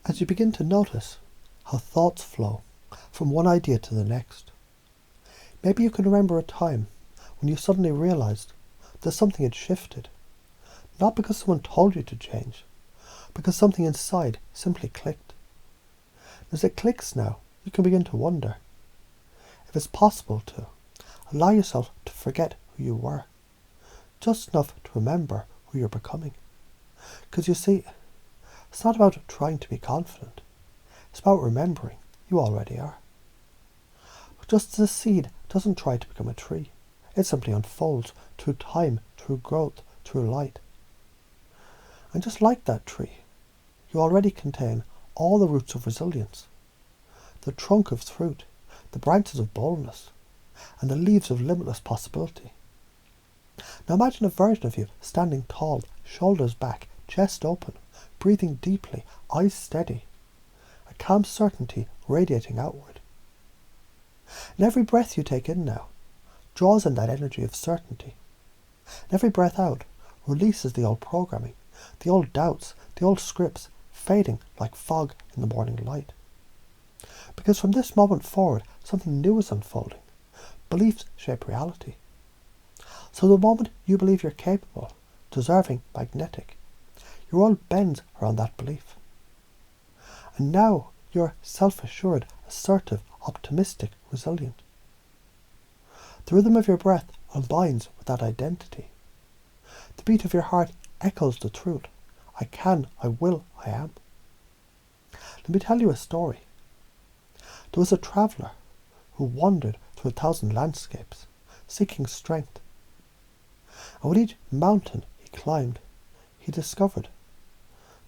as you begin to notice how thoughts flow from one idea to the next. Maybe you can remember a time when you suddenly realized that something had shifted, not because someone told you to change, because something inside simply clicked. As it clicks now, you can begin to wonder if it's possible to allow yourself to forget who you were, just enough to remember who you're becoming. Because you see, it's not about trying to be confident. It's about remembering you already are. Just as a seed doesn't try to become a tree, it simply unfolds through time, through growth, through light. And just like that tree, you already contain all the roots of resilience, the trunk of fruit, the branches of boldness, and the leaves of limitless possibility. Now imagine a version of you standing tall, shoulders back, chest open, breathing deeply, eyes steady, a calm certainty radiating outward. And every breath you take in now draws in that energy of certainty. And every breath out releases the old programming, the old doubts, the old scripts, fading like fog in the morning light. Because from this moment forward, something new is unfolding. Beliefs shape reality. So the moment you believe you're capable, deserving, magnetic, your world bends around that belief. And now you're self-assured, assertive, optimistic, resilient. The rhythm of your breath aligns with that identity. The beat of your heart echoes the truth. I can, I will, I am. Let me tell you a story. There was a traveller who wandered through 1,000 landscapes, seeking strength. And with each mountain he climbed, he discovered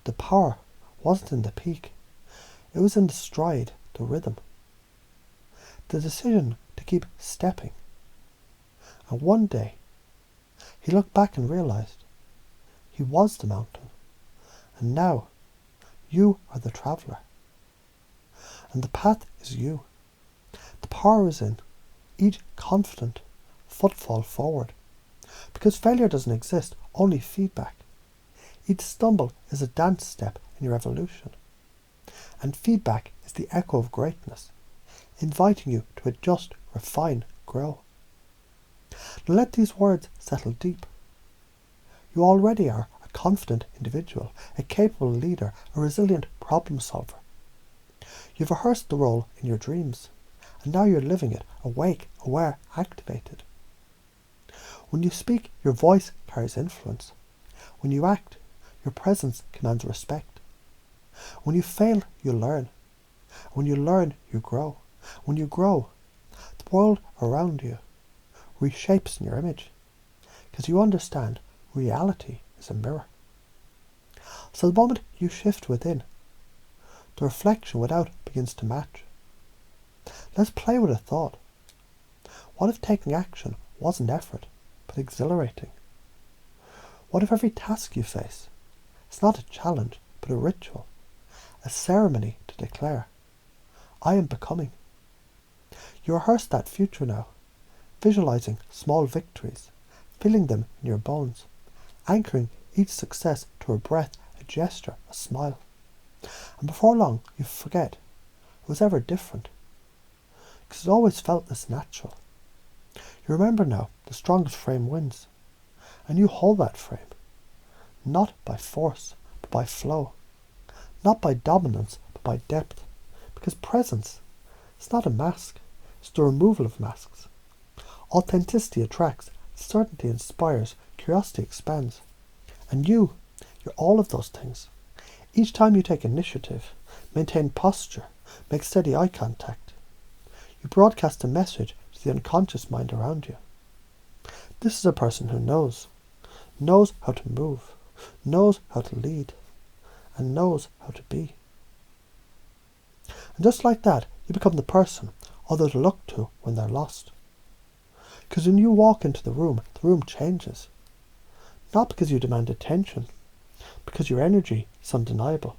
the power wasn't in the peak, it was in the stride, the rhythm, the decision to keep stepping. And one day, he looked back and realized he was the mountain, and now you are the traveller. And the path is you. The power is in each confident footfall forward. Because failure doesn't exist, only feedback. Each stumble is a dance step in your evolution. And feedback is the echo of greatness, inviting you to adjust, refine, grow. Now let these words settle deep. You already are a confident individual, a capable leader, a resilient problem solver. You've rehearsed the role in your dreams, and now you're living it, awake, aware, activated. When you speak, your voice carries influence. When you act, your presence commands respect. When you fail, you learn. When you learn, you grow. When you grow, the world around you reshapes in your image, because you understand reality is a mirror. So the moment you shift within, the reflection without begins to match. Let's play with a thought. What if taking action wasn't effort, but exhilarating? What if every task you face is not a challenge, but a ritual, a ceremony to declare, I am becoming? You rehearse that future now, visualizing small victories, feeling them in your bones, anchoring each success to a breath, a gesture, a smile. And before long, you forget it was ever different, because it always felt this natural. You remember now the strongest frame wins, and you hold that frame, not by force, but by flow, not by dominance, but by depth, because presence is not a mask, it's the removal of masks. Authenticity attracts, certainty inspires, curiosity expands. And you're all of those things. Each time you take initiative, maintain posture, make steady eye contact, you broadcast a message to the unconscious mind around you. This is a person who knows how to move, knows how to lead, and knows how to be. And just like that, you become the person others look to when they're lost. Because when you walk into the room changes. Not because you demand attention, because your energy is undeniable.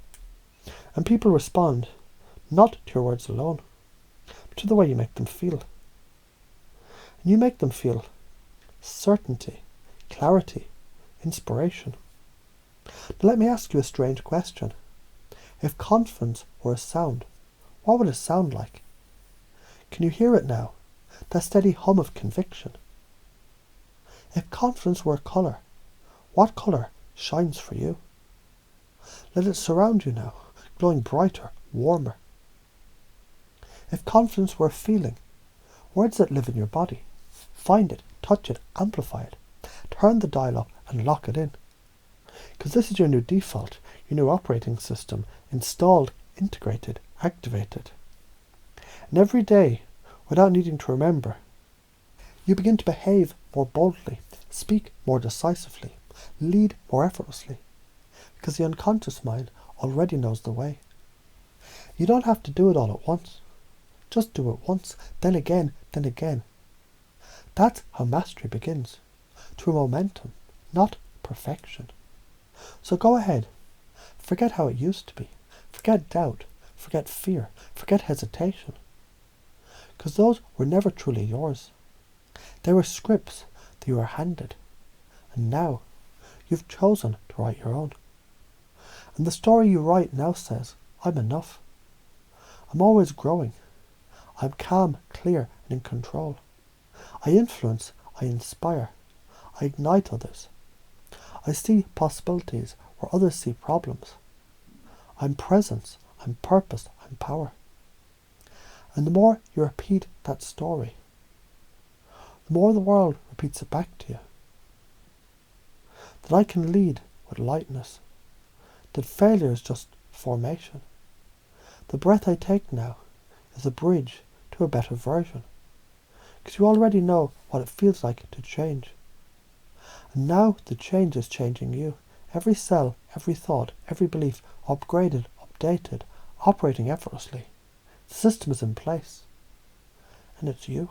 And people respond not to your words alone, but to the way you make them feel. And you make them feel certainty, clarity, inspiration. Now let me ask you a strange question. If confidence were a sound, what would it sound like? Can you hear it now? That steady hum of conviction. If confidence were a colour, what colour shines for you? Let it surround you now, glowing brighter, warmer. If confidence were a feeling, where does it live in your body? Find it, touch it, amplify it. Turn the dial up and lock it in. Because this is your new default, your new operating system, installed, integrated, activated. And every day, without needing to remember, you begin to behave more boldly, speak more decisively, lead more effortlessly, because the unconscious mind already knows the way. You don't have to do it all at once. Just do it once, then again, then again. That's how mastery begins, through momentum, not perfection. So go ahead, forget how it used to be, forget doubt, forget fear, forget hesitation, because those were never truly yours. They were scripts that you were handed, and now you've chosen to write your own. And the story you write now says, I'm enough. I'm always growing. I'm calm, clear, and in control. I influence, I inspire, I ignite others. I see possibilities where others see problems. I'm presence, I'm purpose, I'm power. And the more you repeat that story, the more the world repeats it back to you. That I can lead with lightness. That failure is just formation. The breath I take now is a bridge to a better version. Because you already know what it feels like to change. And now the change is changing you. Every cell, every thought, every belief, upgraded, updated, operating effortlessly. The system is in place. And it's you.